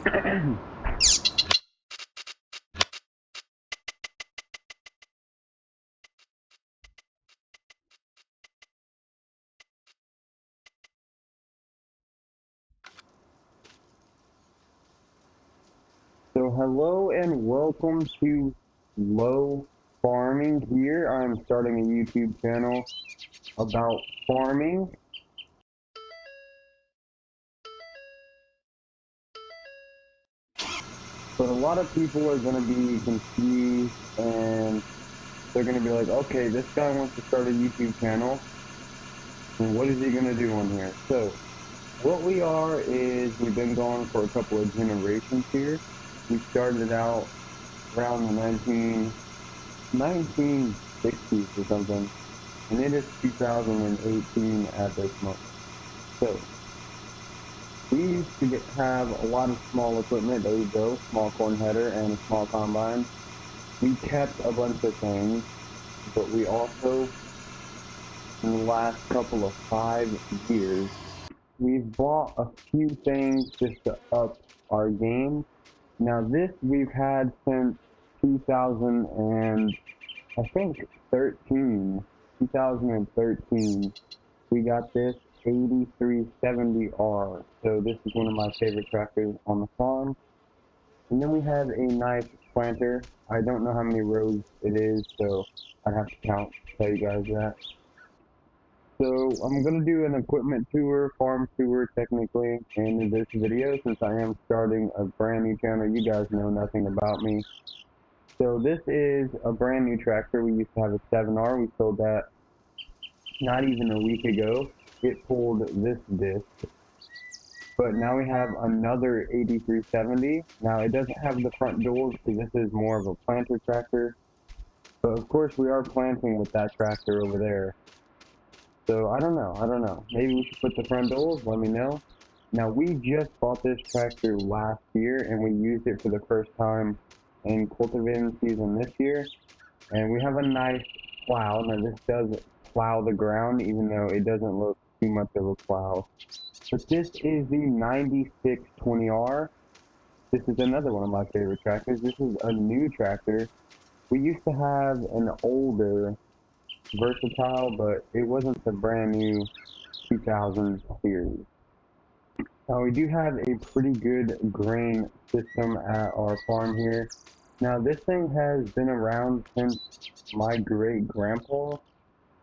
So hello and welcome to Lowe Farming. Here I'm starting a YouTube channel about farming. But a lot of people are going to be confused and they're going to be like, okay, this guy wants to start a YouTube channel and what is he going to do on here? So what we are is we've been going for a couple of generations here. We started out around the 1960s or something, and it is 2018 at this moment. So we used to have a lot of small equipment. There you go, small corn header and a small combine. We kept a bunch of things, but we also, in the last couple of 5 years, we've bought a few things just to up our game. Now this we've had since 2000 and I think 2013, we got this 8370R. So this is one of my favorite tractors on the farm. And then we have a nice planter. I don't know how many rows it is, so I'd have to count to tell you guys that. So I'm going to do an equipment tour, farm tour technically, in this video since I am starting a brand new channel. You guys know nothing about me. So this is a brand new tractor. We used to have a 7R. We sold that not even a week ago. It pulled this disc. But now we have another 8370. Now it doesn't have the front doors because this is more of a planter tractor. But of course we are planting with that tractor over there. So I don't know. Maybe we should put the front doors, let me know. Now we just bought this tractor last year and we used it for the first time in cultivating season this year. And we have a nice plow. Now this does plow the ground even though it doesn't look too much of a plow. But this is the 9620R. This is another one of my favorite tractors. This is a new tractor. We used to have an older Versatile, but it wasn't the brand new 2000 series. Now we do have a pretty good grain system at our farm here. Now this thing has been around since my great grandpa,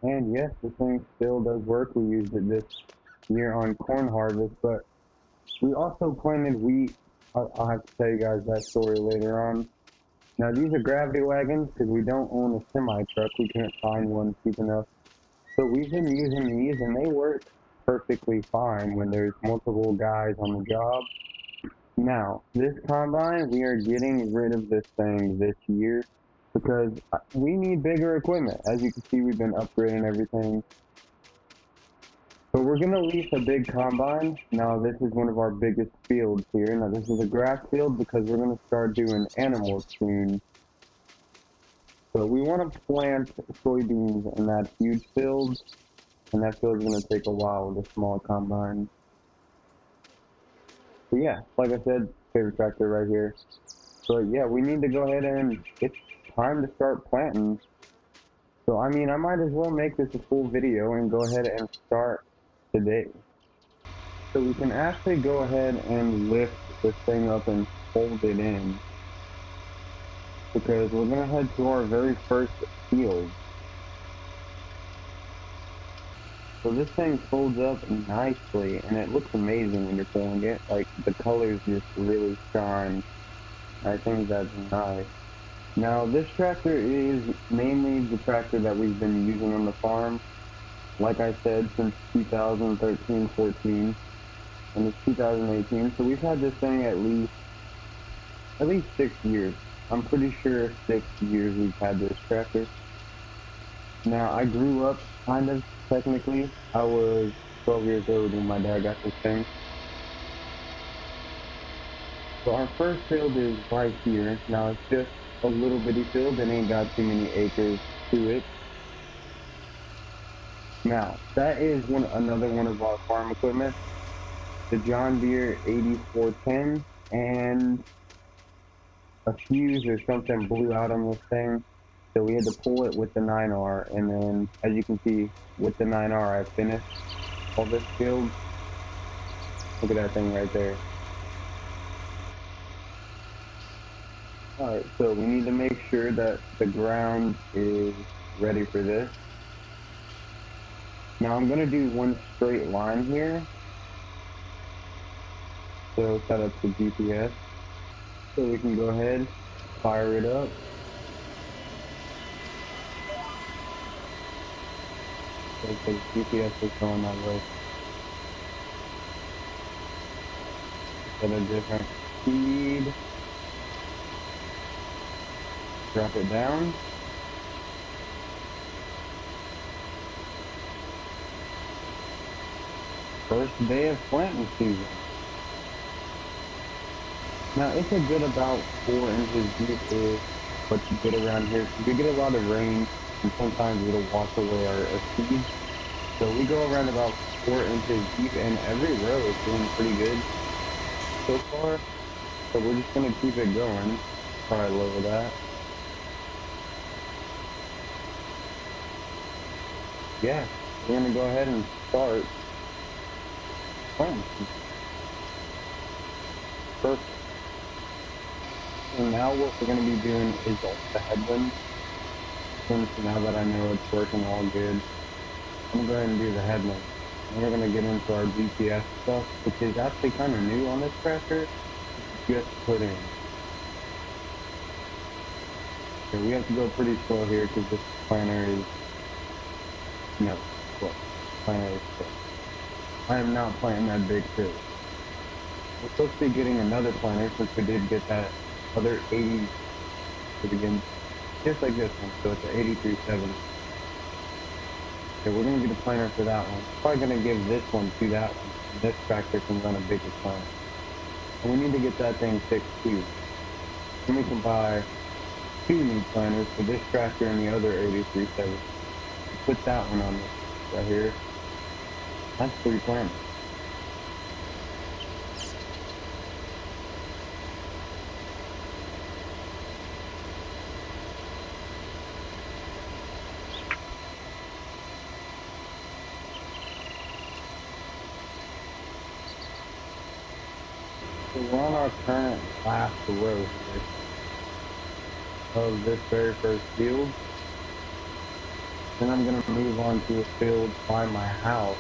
and yes, this thing still does work. We used it this year on corn harvest, but we also planted wheat. I'll have to tell you guys that story later on. Now these are gravity wagons because we don't own a semi truck. We couldn't find one cheap enough. So we've been using these and they work perfectly fine when there's multiple guys on the job. Now, this combine, we are getting rid of this thing this year because we need bigger equipment. As you can see, we've been upgrading everything. But we're going to lease a big combine. Now, this is one of our biggest fields here. Now, this is a grass field because we're going to start doing animals soon. So we want to plant soybeans in that huge field, and that field's going to take a while with a small combine. So yeah, like I said, favorite tractor right here. So yeah, we need to go ahead and it's time to start planting. So I mean, I might as well make this a full video and go ahead and start today. So we can actually go ahead and lift this thing up and fold it in, because we're going to head to our very first field. So this thing folds up nicely and it looks amazing when you're pulling it. Like the colors just really shine. I think that's nice. Now this tractor is mainly the tractor that we've been using on the farm. Like I said, since 2013-14, and it's 2018. So we've had this thing at least 6 years. I'm pretty sure 6 years we've had this tractor. Now I grew up kind of technically. I was 12 years old when my dad got this thing. So our first field is right here. Now it's just a little bitty field. It ain't got too many acres to it. Now that is another one of our farm equipment. The John Deere 8410. and a fuse or something blew out on this thing. So we had to pull it with the 9R, and then as you can see, with the 9R I finished all this field. Look at that thing right there. Alright, so we need to make sure that the ground is ready for this. Now I'm going to do one straight line here. So set up the GPS. So we can go ahead, fire it up. So the GPS is going that way. Set a different speed. Drop it down. First day of planting season. Now it's a good about 4 inches deep is what you get around here. We get a lot of rain and sometimes it'll wash away our seeds. So we go around about 4 inches deep and every row is doing pretty good so far. So we're just gonna keep it going. Probably lower that. Yeah, we're gonna go ahead and start planting. Perfect. So now what we're going to be doing is the headwind. Since now that I know it's working all good, I'm going to go ahead and do the headwind. And we're going to get into our GPS stuff, which is actually kind of new on this tractor. It's just put in. So we have to go pretty slow here because this planter is, no, slow. Planter is slow. I am not planting that big field. We're supposed to be getting another planter since we did get that other 80 to begin, just like this one. So it's an 83.7. Okay, we're going to get a planter for that one. Probably going to give this one to that one. And this tractor can run a bigger planter. And we need to get that thing fixed too. Then we can buy 2 new planters for this tractor and the other 83.7. Put that one on this right here. That's 3 planters. So we're on our current last row here of this very first field. Then I'm going to move on to a field by my house.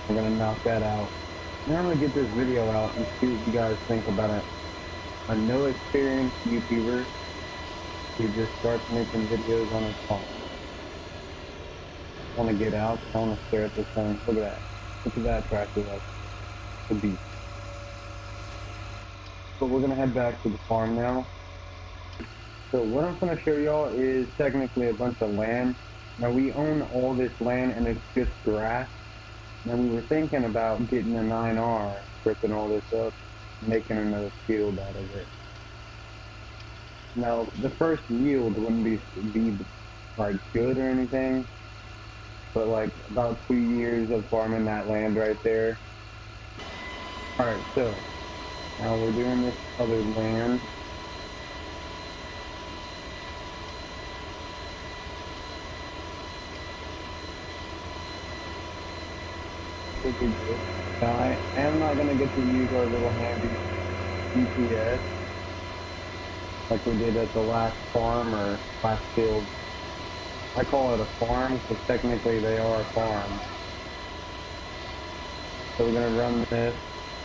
I'm going to knock that out. Then I'm going to get this video out and see what you guys think about it. A no experienced YouTuber who just starts making videos on his phone. I want to get out. I want to stare at this thing. Look at that. Look at that tractor. That's a beast. But we're going to head back to the farm now. So what I'm going to show y'all is technically a bunch of land. Now we own all this land and it's just grass. Now we were thinking about getting a 9R, ripping all this up, making another field out of it. Now the first yield wouldn't be like good or anything, but like about 2 years of farming that land right there. Alright, so now we're doing this other land. Now I am not going to get to use our little handy GPS like we did at the last farm or last field. I call it a farm because technically they are a farm. So we're going to run this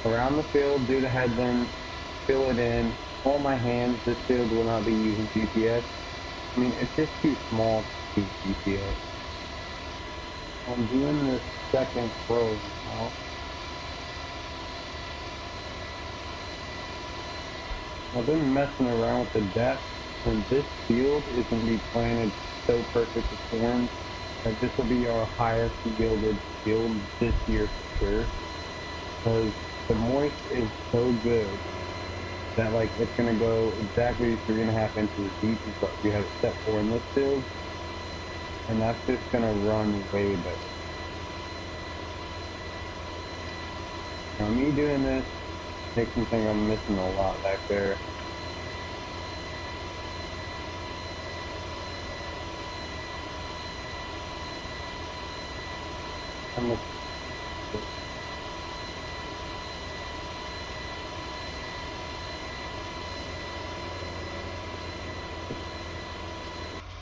around the field, do the headwind, fill it in. All my hands, this field will not be using GPS. I mean, it's just too small to use GPS. I'm doing this second row now. I've been messing around with the depth, and this field is going to be planted so perfect with corn that this will be our highest yielded field this year for sure. Because the moist is so good that like it's going to go exactly 3.5 inches deep is what we have it set for in this field. And that's just going to run way better. Now me doing this Makes me think I'm missing a lot back there.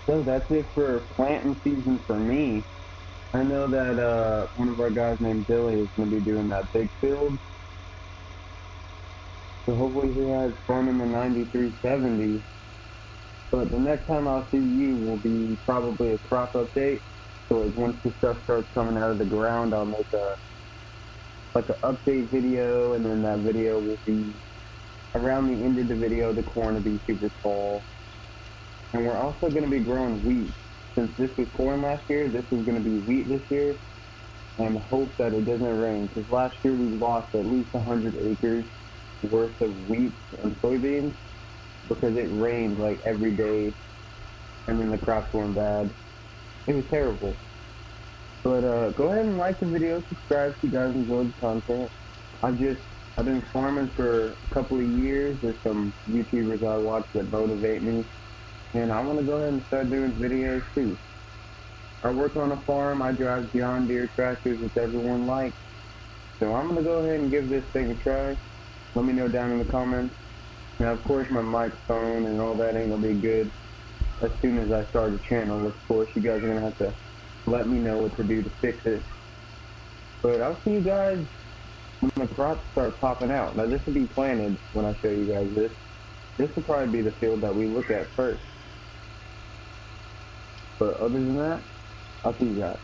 So that's it for planting season for me. I know that one of our guys named Billy is going to be doing that big field. So hopefully he has fun in the 9370. But the next time I'll see you will be probably a crop update. So like once the stuff starts coming out of the ground, I'll make an update video, and then that video will be around the end of the video. The corn will be super tall, and we're also going to be growing wheat. Since this was corn last year, this is going to be wheat this year, and hope that it doesn't rain. Because last year we lost at least 100 acres worth of wheat and soybeans because it rained like every day, and then the crops went bad. It was terrible. But go ahead and like the video, subscribe if you guys enjoyed the content. I've been farming for a couple of years. There's some YouTubers I watch that motivate me, and I want to go ahead and start doing videos too. I work on a farm. I drive John Deere tractors, which everyone likes. So I'm gonna go ahead and give this thing a try. Let me know down in the comments. Now, of course, my microphone and all that ain't gonna be good as soon as I start a channel. Of course, you guys are gonna have to let me know what to do to fix it. But I'll see you guys when the crops start popping out. Now, this will be planted when I show you guys this. This will probably be the field that we look at first. But other than that, I'll see you guys.